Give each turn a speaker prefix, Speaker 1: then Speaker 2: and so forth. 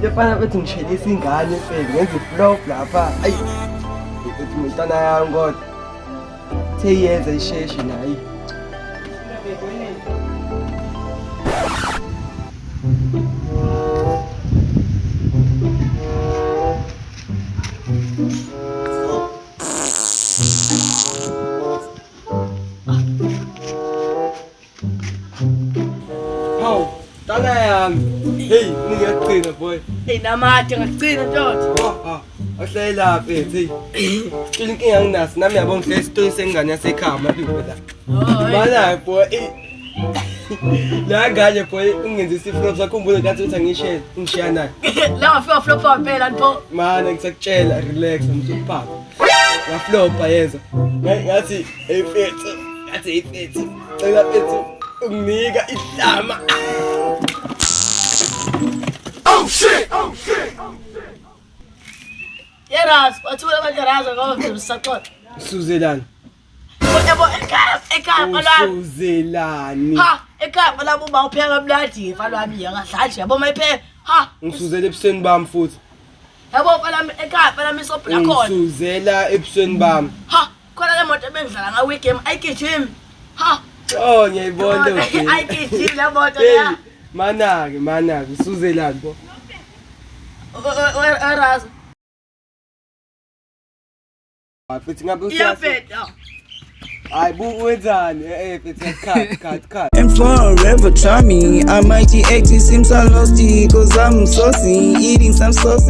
Speaker 1: Lefana bethi ngishayisa ingane mfethu ngenza iflop lapha. Ayi. Bethi umntana yami kodwa. Seyenza isheshe nayi. Tana yami. Hey, ngiyaqina boy.
Speaker 2: Hey namathi ngagcina ntoto.
Speaker 1: Ahlale lapha hey. Sicela inkinga nginaso nami yabona ngihlele isitori sengane yasekhaya madume la. Mana boy. La ngane boy ungenza isiflop sakhumbula ngathi uthi angishele ngishiya naye.
Speaker 2: La ngafika flop phela nto.
Speaker 1: Mana ngisakutshela relax umsuphapha. Ngaflopa yeza. Ngathi hey mfethu. Ngathi hey mfethu. Cela mfethu unginika ihlama.
Speaker 3: Oh shit! Oh shit!
Speaker 2: Yeras, wathula abantaraza ngoba usaqoqa.
Speaker 1: USUZELANI.
Speaker 2: Yabo ekhaya falwami.
Speaker 1: USUZELANI.
Speaker 2: Ha, ekhaya falwami uba upheka mladi falwami yangadlali yabo mayipheka. Ha,
Speaker 1: Ngisuzela ebusweni bami futhi.
Speaker 2: yabo falwami ekhaya falwami sophila khona.
Speaker 1: Ngisuzela ebusweni bami.
Speaker 2: Ha, khona le moto ebengidlala ngawe game ayigijimi. Ha,
Speaker 1: Oh ngiyayibona lo.
Speaker 2: ayigijimi le moto ya.
Speaker 1: Mana-ke USUZELANI bo.
Speaker 2: Yeras.
Speaker 1: Futhi ngabe
Speaker 2: Iyaphetha.
Speaker 1: Hayi buwenzani futhi cut.
Speaker 4: And forever try me. I might G80 seems I lost it, cause I'm saucy, eating some sausage.